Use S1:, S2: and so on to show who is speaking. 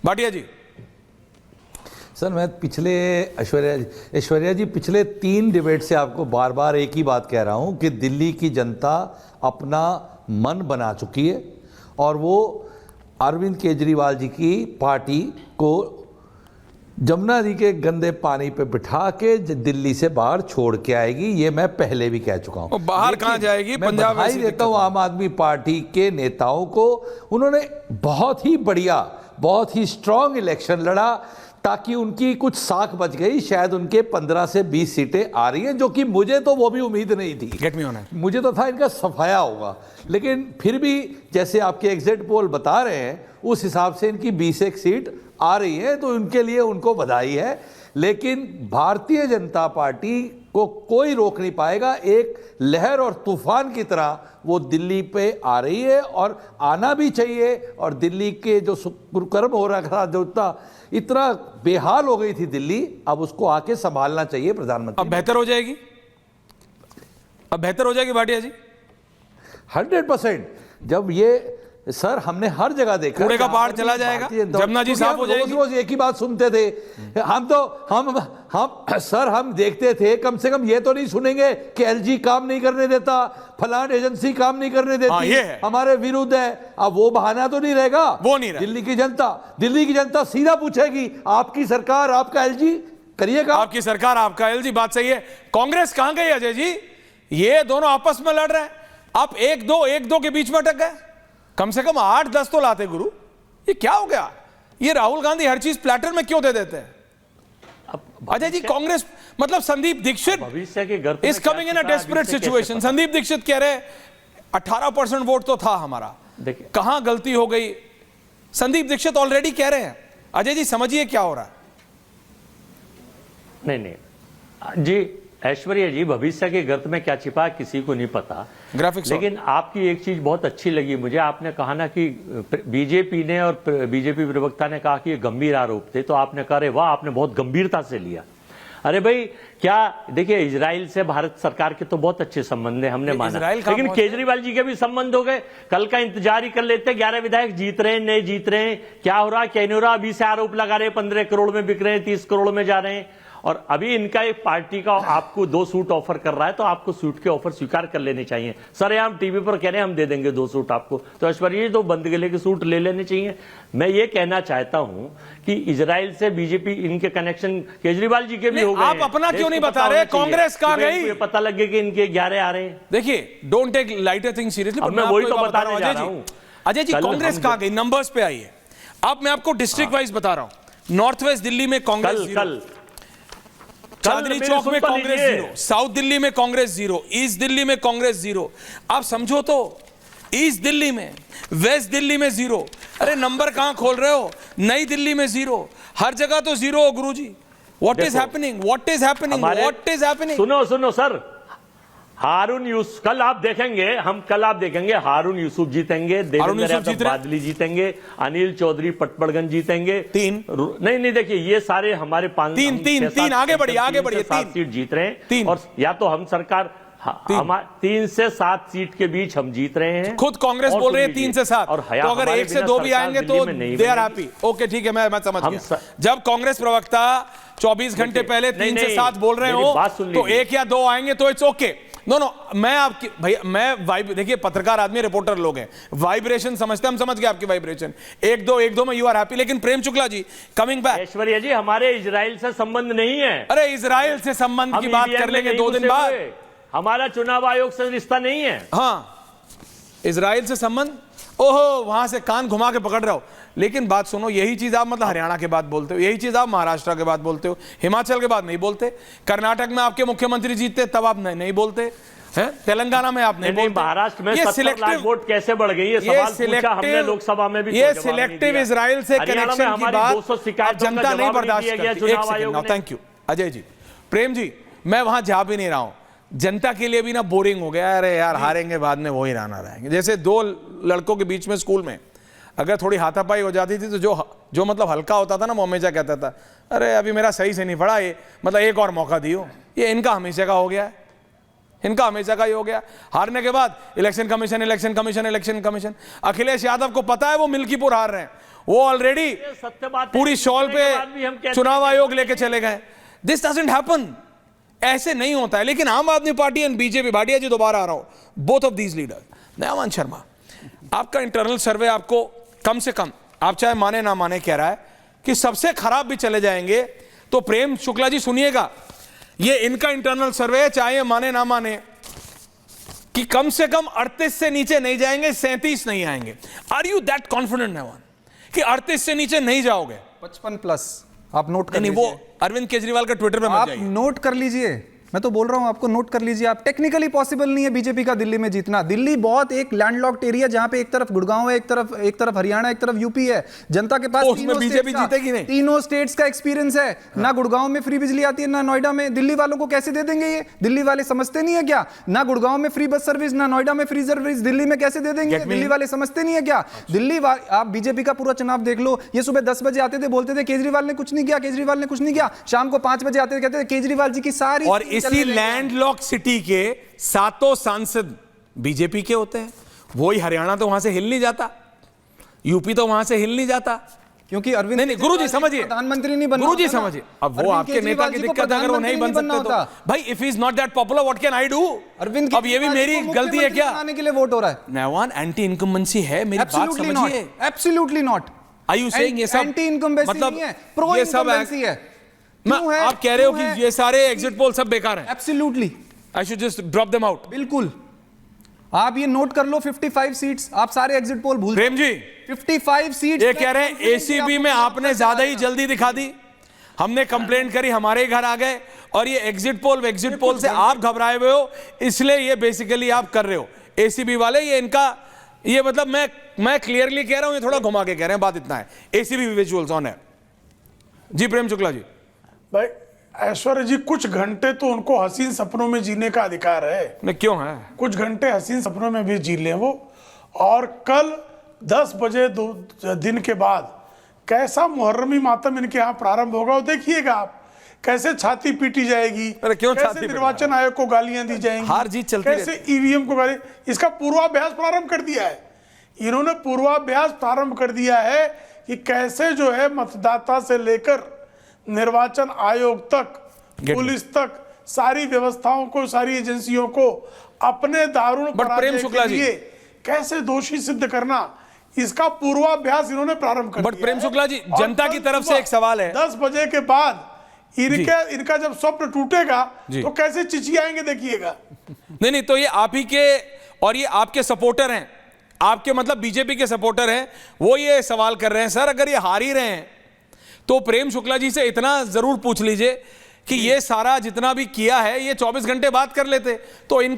S1: भाटिया जी।
S2: Sir मैं ऐश्वर्या जी पिछले 3 debate से आपको बार बार एक ही बात कह रहा हूं कि दिल्ली की जनता अपना मन बना चुकी है और वो अरविंद केजरीवाल जी की पार्टी को जमुना जी के गंदे पानी पे बिठा के दिल्ली से बाहर छोड़ के आएगी। ये मैं पहले भी कह चुका हूं।
S1: बाहर कहां जाएगी? पंजाब में
S2: बधाई देता हूं आम आदमी पार्टी के नेताओं को। उन्होंने बहुत ही बढ़िया, बहुत ही स्ट्रांग इलेक्शन लड़ा ताकि उनकी कुछ साख बच गई। शायद उनके 15 से 20 सीटें आ रही हैं, जो कि मुझे तो वो भी उम्मीद नहीं थी।
S1: गेट मी ऑन है।
S2: मुझे तो था इनका सफाया होगा, लेकिन फिर भी जैसे आपके एग्जिट पोल बता रहे हैं उस हिसाब से इनकी 20 सीट आ रही है, तो उनके लिए उनको बधाई है। लेकिन भारतीय जनता पार्टी को कोई रोक नहीं पाएगा। एक लहर और तूफान की तरह वो दिल्ली पे आ रही है और आना भी चाहिए। और दिल्ली के जो कुकर्म हो रहा था, जो इतना बेहाल हो गई थी दिल्ली, अब उसको आके संभालना चाहिए प्रधानमंत्री।
S1: अब बेहतर हो जाएगी, अब बेहतर हो जाएगी भाटिया जी
S2: 100%। जब ये सर हमने हर जगह देखा,
S1: कूड़े का पहाड़ चला जाएगा, जमुना जी साफ हो जाएगी।
S2: रोज एक ही बात सुनते थे हम सर हम देखते थे, कम से कम ये तो नहीं सुनेंगे कि एलजी काम नहीं करने देता, फलान एजेंसी काम नहीं करने देती, हमारे विरुद्ध है। अब वो बहाना तो नहीं रहेगा,
S1: वो नहीं रहेगा।
S2: दिल्ली की जनता सीधा पूछेगी, आपकी सरकार आपका एलजी करिएगा।
S1: आपकी सरकार आपका एलजी, बात सही है। कांग्रेस कहां गई अजय जी? ये दोनों आपस में लड़ रहे हैं, आप 1-2 के बीच में अटक गए। कम से कम 8-10 तो लाते गुरु। ये क्या हो गया? ये राहुल गांधी हर चीज प्लेटर में क्यों दे देते हैं? अजय जी कांग्रेस मतलब संदीप दीक्षित
S3: भविष्य के घर
S1: is coming in a desperate situation. Sandeep Dikshit कह रहे 18% वोट तो था हमारा, कहां गलती हो गई? संदीप दीक्षित ऑलरेडी कह रहे हैं। अजय जी समझिए क्या हो रहा है।
S3: नहीं जी ऐश्वर्या जी, भविष्य के गर्त में क्या छिपा है किसी को नहीं पता।
S1: ग्राफिक्स।
S3: लेकिन आपकी एक चीज बहुत अच्छी लगी मुझे, आपने कहा ना कि बीजेपी ने और बीजेपी प्रवक्ता ने कहा कि ये गंभीर आरोप थे, तो आपने कहा अरे वाह, आपने बहुत गंभीरता से लिया। अरे भाई क्या, देखिए इजराइल से भारत सरकार के तो बहुत अच्छे संबंध है, हमने माना, लेकिन केजरीवाल जी के भी संबंध हो गए। कल का इंतजार ही कर लेते। 11 विधायक जीत रहे हैं, नहीं जीत रहे हैं, क्या हो रहा क्या नहीं हो रहा। अभी से आरोप लगा रहे हैं 15 करोड़ में बिक रहे हैं, 30 करोड़ में जा रहे हैं। और अभी इनका एक पार्टी का आपको 2 सूट ऑफर कर रहा है, तो आपको सूट के ऑफर स्वीकार कर लेने चाहिए। सर हम टीवी पर कह रहे हैं हम दे देंगे 2 सूट आपको, तो ऐश्वर्या जी 2 बंद गले के सूट ले लेने चाहिए। मैं ये कहना चाहता हूं कि इजराइल से बीजेपी इनके कनेक्शन केजरीवाल जी के भी हो गए।
S1: आप अपना क्यों नहीं बता रहे? कांग्रेस कहां गई?
S3: पता लग गया कि इनके 11 आ रहे हैं।
S1: देखिए don't take lighter thing seriously,
S3: मैं वही तो बताने जा रहा हूं।
S1: अजय जी कांग्रेस कहां गई? नंबर्स पे आइए। अब मैं आपको डिस्ट्रिक्ट वाइज बता रहा हूं। नॉर्थ वेस्ट दिल्ली में कांग्रेस
S3: कल
S1: चांदनी चौक में कांग्रेस 0, साउथ दिल्ली में कांग्रेस 0, ईस्ट दिल्ली में कांग्रेस 0। आप समझो तो, ईस्ट दिल्ली में, वेस्ट दिल्ली में 0। अरे नंबर कहां खोल रहे हो? नई दिल्ली में 0, हर जगह तो 0 हो Guruji. What is happening? What is happening? What is happening?
S3: सुनो सर, हारून यूसुफ कल आप देखेंगे हारून यूसुफ जीतेंगे, देवेंद्र बादली जीतेंगे, अनिल चौधरी पटपड़गंज जीतेंगे।
S1: 3
S3: नहीं देखिए ये सारे हमारे
S1: 3 आगे बढ़िए
S3: 7 सीट जीत रहे हैं। और या तो हम सरकार 3 से 7 सीट के बीच हम जीत रहे हैं।
S1: खुद कांग्रेस बोल रहे हैं 3 से 7, तो अगर 1 से 2 भी आएंगे तो दे आर हैप्पी। ओके ठीक है, मैं समझ गया। जब कांग्रेस प्रवक्ता 24 घंटे पहले 3 से 7 बोल रहे हो तो 1 या 2 आएंगे तो इट्स ओके। नो मैं आपकी भैया मैं देखिए पत्रकार आदमी, रिपोर्टर लोग हैं, वाइब्रेशन समझते, हम समझ गए आपकी वाइब्रेशन। 1-2 में यू आर हैप्पी। लेकिन प्रेम शुक्ला जी कमिंग बैक।
S3: ऐश्वर्या जी हमारे इजराइल से संबंध नहीं है।
S1: अरे इजराइल से संबंध की बात कर लेंगे 2 दिन बाद।
S3: हमारा चुनाव आयोग से रिश्ता नहीं है।
S1: हाँ इजराइल से संबंध, ओहो वहां से कान घुमा के पकड़ रहे हो। लेकिन बात सुनो, यही चीज आप मतलब हरियाणा के बाद बोलते हो, यही चीज आप महाराष्ट्र के बाद बोलते हो, हिमाचल के बाद नहीं बोलते। कर्नाटक में आपके मुख्यमंत्री जीतते तब आप नहीं बोलते हैं, तेलंगाना में आप नहीं बोलते।
S3: महाराष्ट्र में 70 लाख वोट कैसे बढ़ गई? ये सवाल पूछा हमने लोकसभा में भी।
S1: ये सिलेक्टिव इजराइल से कनेक्शन की बात जनता नहीं बर्दाश्त करती। Thank you Ajay ji. प्रेम जी मैं वहां जा भी नहीं रहा हूं, जनता के लिए भी ना बोरिंग हो गया। अरे यार हारेंगे बाद में वही रहना रहेंगे। जैसे 2 लड़कों के बीच में स्कूल में अगर थोड़ी हाथापाई हो जाती थी तो जो मतलब हल्का होता था ना, वो हमेशा कहता था अरे अभी मेरा सही से नहीं पड़ा, ये मतलब एक और मौका दियो। ये इनका हमेशा का हो गया है। इनका हमेशा का ही हो गया। हारने के बाद election commission, election commission, election commission. Akhilesh Yadav को पता है वो मिल्कीपुर हार रहे हैं, वो ऑलरेडी पूरी शॉल पे चुनाव आयोग लेके चले गए। दिस डजंट हैपन, ऐसे नहीं होता है। लेकिन आम आदमी पार्टी एंड बीजेपी, भाटिया जी दोबारा आ रहा हूं, बोथ ऑफ दीज लीडर, दयावान शर्मा, आपका इंटरनल सर्वे आपको कम से कम, आप चाहे माने ना माने, कह रहा है कि सबसे खराब भी चले जाएंगे तो प्रेम शुक्ला जी सुनिएगा, ये इनका इंटरनल सर्वे है, चाहे माने ना माने, कि कम से कम 38 से नीचे नहीं जाएंगे, 37 नहीं आएंगे। आर यू दैट कॉन्फिडेंट नवान कि 38 से नीचे नहीं जाओगे?
S4: 55+ आप नोट कर
S1: नहीं,
S4: लीजिए।
S1: वो अरविंद केजरीवाल का ट्विटर पे मत
S4: आप
S1: जाइए।
S4: नोट कर लीजिए, मैं तो बोल रहा हूं आपको, नोट कर लीजिए आप। टेक्निकली पॉसिबल नहीं है बीजेपी का दिल्ली में जीतना। दिल्ली बहुत एक लैंडलॉक्ड एरिया, जहां पे एक तरफ गुड़गांव है, एक तरफ हरियाणा, एक तरफ यूपी है। जनता के पास
S1: उसमें बीजेपी जीतेगी नहीं।
S4: तीनों स्टेट्स का एक्सपीरियंस है। ना गुड़गांव में फ्री बिजली आती है, ना नोएडा में। दिल्ली वालों को कैसे दे देंगे ये? दिल्ली वाले समझते नहीं है क्या? ना गुड़गांव में फ्री बस सर्विस, ना नोएडा में फ्री सर्विस, दिल्ली में कैसे दे देंगे? दिल्ली वाले समझते नहीं है क्या? दिल्ली आप बीजेपी का पूरा चुनाव देख लो, ये सुबह 10 बजे आते थे, बोलते थे केजरीवाल ने कुछ नहीं किया, केजरीवाल ने कुछ नहीं किया। शाम को 5 बजे आते थे, कहते थे केजरीवाल जी की सारी,
S1: और इसी लैंडलॉक सिटी के 7 सांसद बीजेपी के होते हैं। वही हरियाणा तो वहां से हिल नहीं जाता, यूपी तो वहां से हिल नहीं जाता,
S4: क्योंकि अरविंद
S1: नहीं गुरुजी समझिए,
S4: प्रधानमंत्री नहीं बनना,
S1: गुरुजी समझिए, अब वो आपके नेता की दिक्कत है, अगर वो नहीं बन सकते तो भाई, if is not that popular what can I do?
S4: Arvind,
S1: अब ये भी मेरी गलती है क्या?
S4: बनाने के लिए वोट हो रहा है।
S1: नैवान एंटी इनकम्बेंसी है, मेरी बात समझिए।
S4: Absolutely not.
S1: Are you saying ये सब
S4: एंटी इनकम्बेंसी
S1: मतलब
S4: नहीं है, प्रो
S1: ये सब
S4: इनकम्बेंसी है?
S1: आप कह रहे हो कि ये सारे एग्जिट पोल सब बेकार हैं?
S4: Absolutely,
S1: I should just drop them out.
S4: बिल्कुल, आप ये नोट कर लो, 55 सीट्स, आप सारे एग्जिट पोल भूल
S1: प्रेम जी
S4: 55 सीट्स।
S1: ये कह रहे हैं एसीबी में आपने ज्यादा ही जल्दी दिखा दी, हमने कंप्लेंट करी, हमारे घर आ गए, और ये एग्जिट पोल से आप घबराए हुए हो, इसलिए ये बेसिकली आप कर रहे हो। एसीबी वाले, ये इनका, ये मतलब मैं क्लियरली कह रहा हूं, ये थोड़ा घुमा के कह रहे हैं, बात इतना है। एसीबी विजुअल्स ऑन है जी। प्रेम शुक्ला जी,
S5: भाई ऐश्वर्या जी, कुछ घंटे तो उनको हसीन सपनों में जीने का अधिकार है।
S1: नहीं क्यों है?
S5: कुछ घंटे हसीन सपनों में भी जी लें वो, और कल 10 बजे 2 दिन के बाद कैसा मुहर्रमी मातम इनके यहाँ प्रारंभ होगा, वो देखिएगा आप। कैसे छाती पीटी जाएगी,
S1: अरे क्यों
S5: कैसे
S1: छाती
S5: निर्वाचन आयोग को गालियां दी जाएंगी,
S1: हार जीत चलती
S5: कैसे ईवीएम को गाली, इसका पूर्वाभ्यास प्रारंभ कर दिया है इन्होंने। पूर्वाभ्यास प्रारंभ कर दिया है कि कैसे जो है मतदाता से लेकर निर्वाचन आयोग तक, पुलिस तक, सारी व्यवस्थाओं को, सारी एजेंसियों को अपने दारुण
S1: प्रेम शुक्ला जी
S5: कैसे दोषी सिद्ध करना, इसका पूर्वाभ्यास इन्होंने प्रारंभ कर दिया।
S1: प्रेम शुक्ला जी, जनता की तरफ से एक सवाल है,
S5: 10 बजे के बाद इनका जब स्वप्न टूटेगा तो कैसे चिचियाएंगे देखिएगा।
S1: नहीं, तो ये आप ही के, और ये आपके सपोर्टर हैं, आपके मतलब बीजेपी के सपोर्टर हैं, वो ये सवाल कर रहे हैं, सर अगर ये हार ही रहे हैं तो प्रेम शुक्ला जी से इतना जरूर पूछ लीजिए कि ये सारा जितना भी किया है ये 24 घंटे बाद कर लेते तो इनको